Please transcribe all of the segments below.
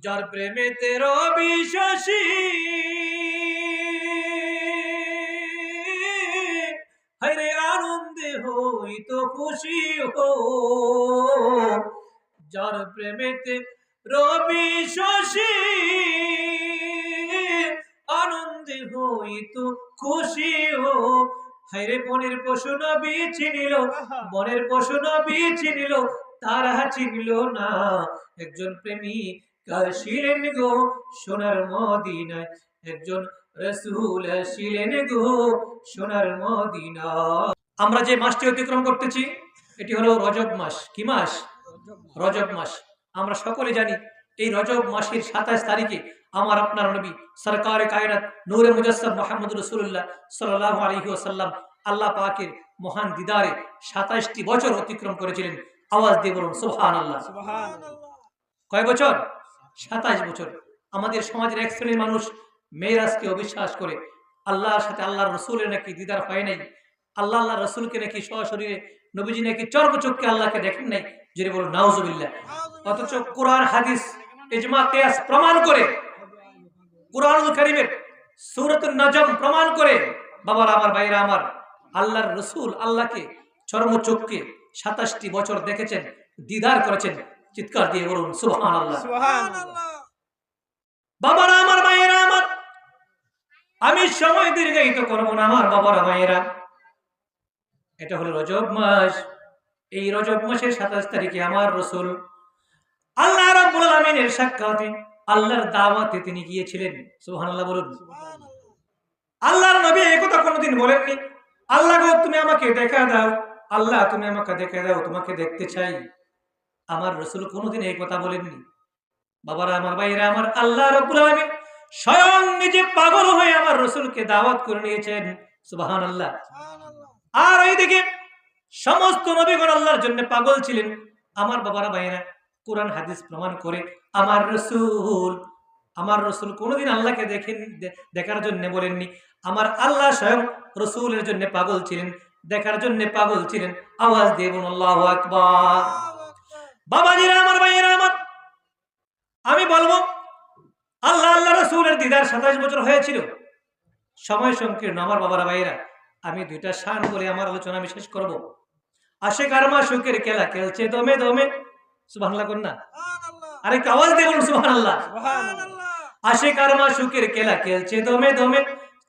যার প্রেমেতে রবি শশী হরে আনন্দে হইত খুশি হো, যার প্রেমেতে রবি শশী আনন্দে হইত খুশি হো। হায়রে বনের পশু নবী চিনিল, বনের পশু নবী চিনিল, তারা চিনিল না একজন প্রেমিক ছিলেন গো সোনার মদিনায়, একজন রাসূল ছিলেন গো সোনার মদিনায়। আমরা যে মাসটি অতিক্রম করতেছি এটি হলো রজব মাস। কি মাস? রজব মাস। আমরা সকলে জানি এই রজব মাসের 27 তারিখে আমার আপনার নবী সরকারে কায়নাত নূরে মুজাসসাম মুহাম্মদ রাসূলুল্লাহ সাল্লাল্লাহু আলাইহি ওয়াসাল্লাম আল্লাহ পাকের মহান দিদারে 27টি বছর অতিক্রম করেছিলেন। আওয়াজ দিয়ে বলুন সুবহানাল্লাহ। কয় বছর? 27 বছর। আমাদের সমাজের এক শ্রেণীর মানুষ মেরাজকে অবিশ্বাস করে, আল্লাহর সাথে আল্লাহর রাসূলের নাকি দিদার হয় নাই, আল্লাহ রাসূলকে নাকি সশরীরে, নবীজি নাকি চর্মচক্ষে আল্লাহকে দেখেন নাই। যদি বলুন নাউজুবিল্লাহ। অথচ কোরআন হাদিস ইজমা কিয়াস প্রমাণ করে, কুরআনুল কারীমের সূরাতুন নাজম প্রমাণ করে, বাবারা আমার, ভাইরা আমার, আল্লাহর রাসূল আল্লাহকে চর্মচক্ষে 27টি বছর দেখেছেন, দিদার করেছেন। চিৎকার দিয়ে বলুন সুবহানাল্লাহ। সুবহানাল্লাহ। বাবারা আমার, ভাইরা আমার, আমি সময় দীর্ঘায়িত করব না আমার বাবারা ভাইরা। এটা হলো রজব মাস। এই রজব মাসের 27 তারিখে আমার রাসূল আল্লাহ রাব্বুল আলামিনের সাক্ষাতে, আল্লাহর দাওয়াতে তিনি গিয়েছিলেন। সুবহানাল্লাহ বলুন। আল্লাহর নবী এই কথা কোনোদিন বলেননি, আল্লাহ গো তুমি আমাকে দেখা দাও, আল্লাহ তুমি আমাকে দেখা দাও, তোমাকে দেখতে চাই। আমার রাসূল কোনোদিন এই কথা বলেননি। বাবারা আমার, ভাইরা আমার, আল্লাহ রাব্বুল আলামিন স্বয়ং নিজে পাগল হয়ে আমার রাসূলকে দাওয়াত করে নিয়েছেন। সুবহানাল্লাহ। আর এইদিকে সমস্ত নবীগণ আল্লাহর জন্য পাগল ছিলেন। আমার বাবারা ভাইরা, কোরআন হাদিস প্রমাণ করে আমার রাসূল কোনোদিন আল্লাহকে দেখার জন্য বলেননি। আমার আল্লাহ স্বয়ং রাসূলের জন্য পাগল ছিলেন, দেখার জন্য পাগল ছিলেন। আওয়াজ দিয়ে বলুন আল্লাহু আকবার। বাবাজিরা আমার, ভাইয়েরা আমার, আমি বলবো আল্লাহ রাসূলের দিদার 27 বছর হয়েছিল। সময় সংকীর্ণ আমার বাবারা ভাইয়েরা, আমি দুইটা শান বলে আমার আলোচনা আমি শেষ করব। আশিক আর মাশুকের খেলা খেলছে দমে দমে। সুবহানাল্লাহ কোন না? আরেকটু আওয়াজ দিয়ে বলুন সুবহানাল্লাহ। আশিক আর মাশুকের খেলা খেলছে দমে দমে,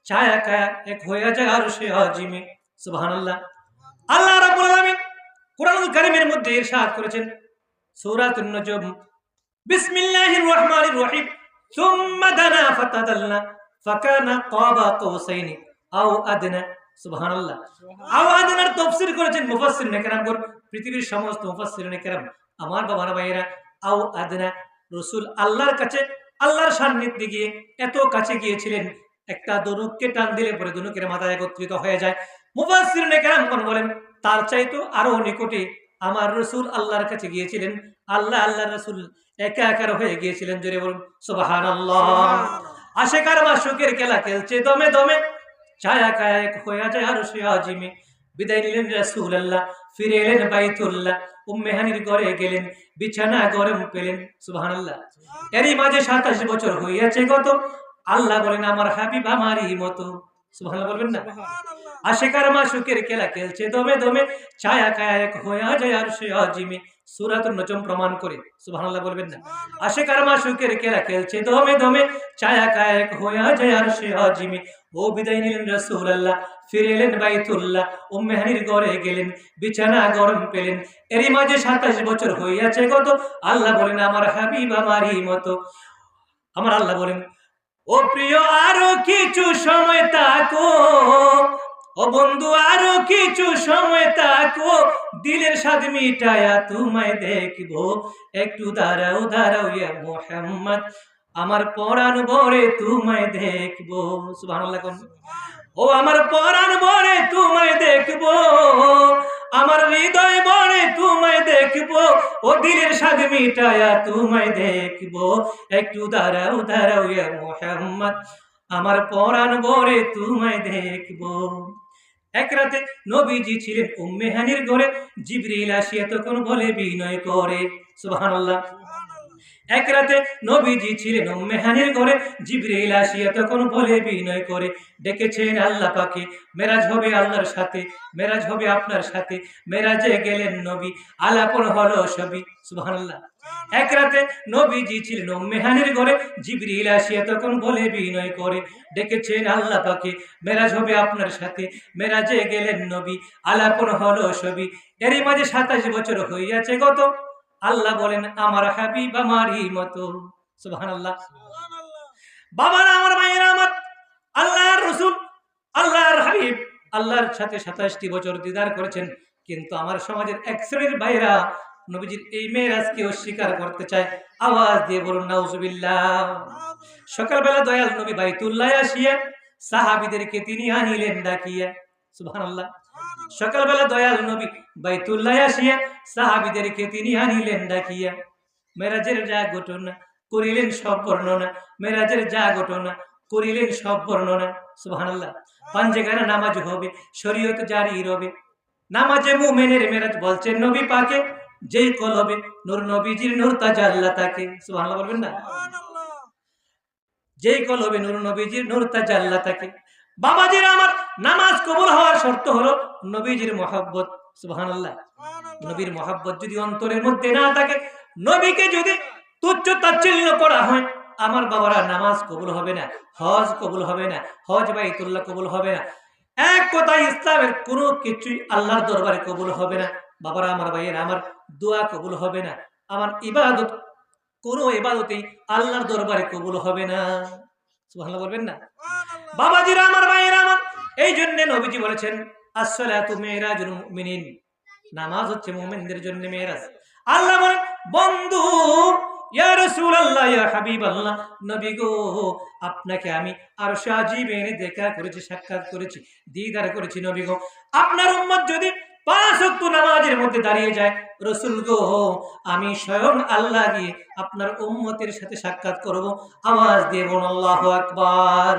ছায়া কায়া এক হয়ে যায় আরশে আজিমে। সুবহানাল্লাহ। আল্লাহ রাব্বুল আলামিন কুরআনুল কারীমের মধ্যে ইরশাদ করেছেন সূরাতুন নজম, বিসমিল্লাহির রহমানির রহিম, সুম্মা দানা ফাতাদাল্লা ফাকানা কাবা কাউসাইনি আও আদনা। সুবহানাল্লাহ। আও আদনার তাফসীর করেছেন মুফাসসিরিনে কেরামগণ, পৃথিবীর সমস্ত মুফাসসিরিনে কেরাম। আমার বাবারা ভাইয়েরা, আও আদনা, রাসূল আল্লাহর কাছে, আল্লাহর সান্নিধ্যে গিয়ে এত কাছে গিয়েছিলেন, একটা ধনুককে টান দিলে পরে ধনুকের মাথা একত্রিত হয়ে যায়। মুফাসসিরিনে কেরামগণ বলেন তার চাইতো আরো নিকটে আমার রাসূল আল্লাহর কাছে গিয়েছিলেন। আল্লাহর রাসূল একা একা হয়ে গিয়েছিলেন। জোরে বলুন সুবহানাল্লাহ। আশিক আর মাশুকের খেলা খেলছে দমে দমে, ছায়া কায়া এক হয়ে যায় আরশে আজিমে। বিদায় নিলেন রাসূলুল্লাহ, ফিরে এলেন বাইতুল্লাহ, উম্মে হানির ঘরে গেলেন, বিছানা গরম পেলেন। সুবহানাল্লাহ। এরই মাঝে 27 বছর হইয়াছে গত, আল্লাহ বলেন আমার হাবিব আমারই মতো। সুবহানাল্লাহ বলবেন না? আশিক আর মাশুকের খেলা খেলছে দমে দমে, ছায়া কায়া এক হয়ে যায় আরশে আজিমে। সূরাতুন নজম প্রমাণ করে। সুবহানাল্লাহ বলবেন না? আশিক আর মাশুকের খেলা খেলছে দমে দমে, ছায়া কায়া এক হয়ে যায় আরশে আজিমে। ও বিদায় নিলেন রাসূলুল্লাহ, ফিরে এলেন বাইতুল্লাহ, উম্মে হানির ঘরে গেলেন, বিছানা গরম পেলেন। এরই মাঝে 27 বছর হইয়াছে গত, আল্লাহ বলেন আমার হাবিব আমারই মতো। আমার আল্লাহ বলেন ও প্রিয় আরো কিছু সময় তাকো, ও বন্ধু আরো কিছু সময় তাকো, দিলের স্বাদ মিটায়া তোমায় দেখবো, একটু দাঁড়াও দাঁড়াও ইয়া মুহাম্মদ, আমার পরাণ ভরে তোমায় দেখবো। সুবহানাল্লাহ। ও আমার পরাণ ভরে তোমায় দেখবো, আমার হৃদয় ভরে তোমায় দেখবো, ও দিলের স্বাদ মিটায়া তোমায় দেখবো, একটু দাঁড়াও দাঁড়াও ইয়া মুহাম্মদ, আমার পরাণ ভরে তোমায় দেখবো। এক রাতে নবীজি ছিলেন উম্মে হানির ঘরে, জিবরিল আসিয়া তখন বলে বিনয় করে। সুবহানাল্লাহ। এক রাতে নবীজি ছিলেন উম্মে হানির ঘরে, জিবরিল আসিয়া তখন বলে বিনয় করে ডেকেছেন আল্লাহ পাকে, মেরাজ হবে আল্লাহর সাথে, মেরাজ হবে আপনার সাথে। মেরাজে গেলেন নবী, আলাপন হলো সবই, সুবহানাল্লাহ। এক রাতে নবীজি ছিলেন উম্মে হানির ঘরে, জিবরিল আসিয়া তখন বলে বিনয় করে ডেকেছেন আল্লাহ পাকে, মেরাজ হবে আপনার সাথে। মেরাজে গেলেন নবী, আলাপন হলো সবই। এরই মাঝে 27 বছর হইয়াছে গত, আল্লাহ বলেন আমার হাবিব আমারই মতো, সুবহানাল্লাহ। বাবারা আমার, মায়েরা আমার, আল্লাহর রাসূল, আল্লাহর হাবিব আল্লাহর সাথে 27টি বছর দিদার করেছেন, কিন্তু আমার সমাজের এক শ্রেণীর ভাইরা নবীজির এই মেরাজকে অস্বীকার করতে চায়। আওয়াজ দিয়ে বলুন নাউজুবিল্লাহ। সকালবেলা দয়াল নবী বাইতুল্লাহ আসিয়া সাহাবীদেরকে তিনি আনিলেন ডাকিয়া, সুবহানাল্লাহ। সকালবেলা দয়াল নবী বাইতুল্লাহ আসিয়া সাহাবীদেরকে তিনি আনিলেন ডাকিয়া। মেরাজের যা ঘটনা করিলেন সব বর্ণনা, মেরাজের যা ঘটনা করিলেন সব বর্ণনা, সুবহানাল্লাহ। পাঞ্জেখানা নামাজ হবে, শরীয়ত জারি রবে, নামাজে মুমিনের মেরাজ বলছেন নবী পাকে, যেই কলবে নূর নবীজির নূর তাজাল্লা তাকে, সুবহানাল্লাহ বলবেন না? যেই কলবে নূর নবীজির নূর তাজাল্লা তাকে। বাবাজিরা আমার, নামাজ কবুল হওয়ার শর্ত হলো নবীজির মহব্বত, সুবহানাল্লাহ। নবীর মহব্বত যদি অন্তরের মধ্যে না থাকে, নবীকে যদি তুচ্ছ তাচ্ছিল্য করা হয়, আমার বাবারা নামাজ কবুল হবে না, হজ কবুল হবে না, হজ বাইতুল্লাহ কবুল হবে না। এক কথায় ইসলামের কোনো কিছুই আল্লাহর দরবারে কবুল হবে না। বাবারা আমার, ভাইয়েরা আমার, দোয়া কবুল হবে না, আমার ইবাদত, কোনো ইবাদতেই আল্লাহর দরবারে কবুল হবে না, সুবহানাল্লাহ বলবেন না? বাবাজিরা আমার, ভাইয়েরা আমার, এই জন্য নবীজি বলেছেন আসসালাতু মিরাজুল মুমিনিন, নামাজ হচ্ছে মুমিনদের জন্য মেরাজ। আল্লাহ বলেন বন্ধু, ইয়া রাসূলুল্লাহ, ইয়া হাবিবাল্লাহ, নবী গো, আপনাকে আমি আরশে আজিমে দেখা করেছি, সাক্ষাৎ করেছি, দিদার করেছি। নবী গো, আপনার উম্মত যদি 5 ওয়াক্ত নামাজের মধ্যে দাঁড়িয়ে যায়, রাসূল গো, আমি স্বয়ং আল্লাহ গিয়ে আপনার উম্মতের সাথে সাক্ষাৎ করব। আওয়াজ দিয়ে বলুন আল্লাহু আকবার।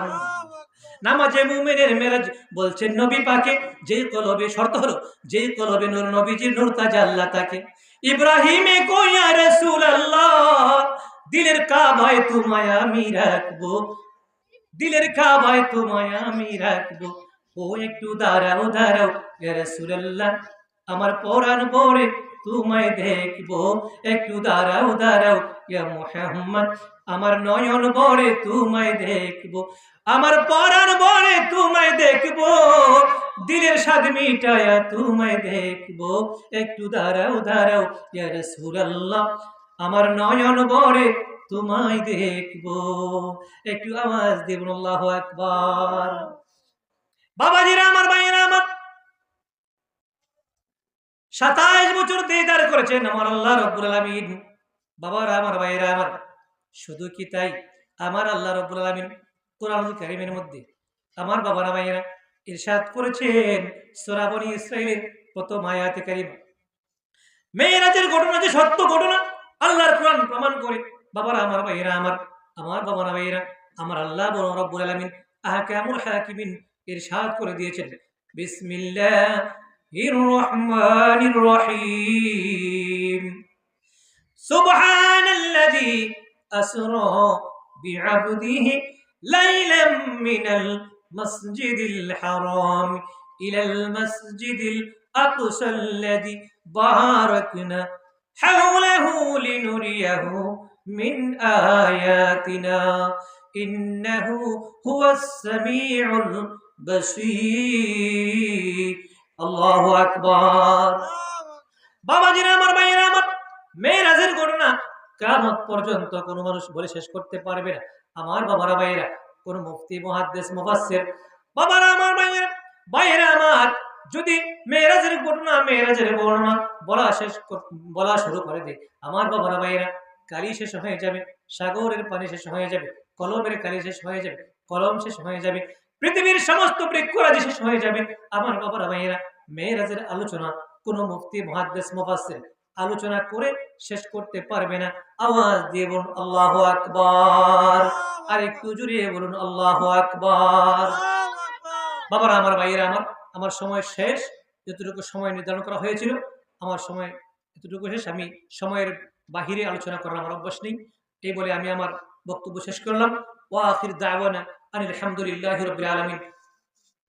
নামাজে মুমিনের মেরাজ বলছেন নবী পাকে, যে কলবে, শর্ত হলো যে কলবে নূর নবীজির নূর তাজাল্লা তাকে। ইব্রাহিমে কো ইয়া রাসূলুল্লাহ, দিলের কাবায় তোমায় আমি রাখবো, দিলের কাবায় তোমায় আমি রাখবো, ও একটু দাঁড়াও দাঁড়াও ইয়া রাসূলুল্লাহ, আমার পরাণ পরে তোমায় দেখবো, একটু দাঁড়াও দাঁড়াও ইয়া মুহাম্মদ, আমার নয়ন ভরে তোমায় দেখবো, আমার পরাণ ভরে তোমায় দেখবো, দিলের স্বাদ মিটায়া তোমায় দেখবো, একটু দাঁড়াও দাঁড়াও ইয়া রাসূলুল্লাহ, আমার নয়ন ভরে তোমায় দেখবো। একটু আওয়াজ দেব আল্লাহু আকবার। বাবাজিরা আমার, ভাইয়েরা আমার, 27 বছর দিদার করেছেন আমার আল্লাহ রাব্বুল আলামিন। বাবারা আমার, ভাইয়েরা আমার, শুধু কি তাই, আমার আল্লাহ রাব্বুল আলামিন কোরআনুল কারীমের মধ্যে আমার বাবারা ভাইয়েরা ইরশাদ করেছেন সূরা বনী ইসরাঈলের প্রথম আয়াতে কারীমা, মেরাজের ঘটনা যে সত্য ঘটনা, আল্লাহর কোরআন প্রমাণ করে। বাবারা আমার, ভাইয়েরা আমার, আমার বাবারা ভাইয়েরা আমার, আল্লাহ রাব্বুল আলামিন আহকামুল হাকিমিন ইরশাদ করে দিয়েছেন, বিসমিল্লাহির রহমানির রহিম, সুবহানাল্লাযী আসরা বিআবদিহি লাইলাম মিনাল মাসজিদিল হারাম ইলাল মাসজিদিল আকসাল্লাযী বারাকনা হাওলাহু লিনুরিয়াহু মিন আয়াতিনা ইন্নাহু হুয়াস সামিউল বাসীর। আল্লাহু আকবার। বাবাজিরা আমার, ভাইয়েরা আমার, মেরাজের ঘটনা কিয়ামত পর্যন্ত কোনো মানুষ বলে শেষ করতে পারবে না। আমার বাবারা ভাইয়েরা, কোন মুফতি, মুহাদ্দিস, মুফাসসির, বাবারা আমার, ভাইয়েরা, ভাইয়েরা আমার, যদি মেরাজের ঘটনা, মেরাজের বর্ণনা বলা শুরু করে দেয়, আমার বাবারা ভাইয়েরা, কালি শেষ হয়ে যাবে, সাগরের পানি শেষ হয়ে যাবে, কলমের কালি শেষ হয়ে যাবে, কলম শেষ হয়ে যাবে, পৃথিবীর সমস্ত বৃক্ষরাজি শেষ হয়ে যাবে। আমার বাবারা ভাইয়েরা, মেরাজের আলোচনা কোন মুফতি, মুহাদ্দিস, মুফাসসির আলোচনা করে শেষ করতে পারবে না। আওয়াজ দিয়ে বলুন আল্লাহু আকবার। আর একটু জোরে বলুন আল্লাহু আকবার। বাবারা আমার, ভাইয়েরা আমার, আমার সময় শেষ। যতটুকু সময় নির্ধারণ করা হয়েছিল, আমার সময় এতটুকু শেষ। আমি সময়ের বাহিরে আলোচনা করার আমার অভ্যাস নেই। এই বলে আমি আমার বক্তব্য শেষ করলাম। ওয়া আখির দাওয়ানা আনিল হামদুলিল্লাহি রাব্বিল আলামিন।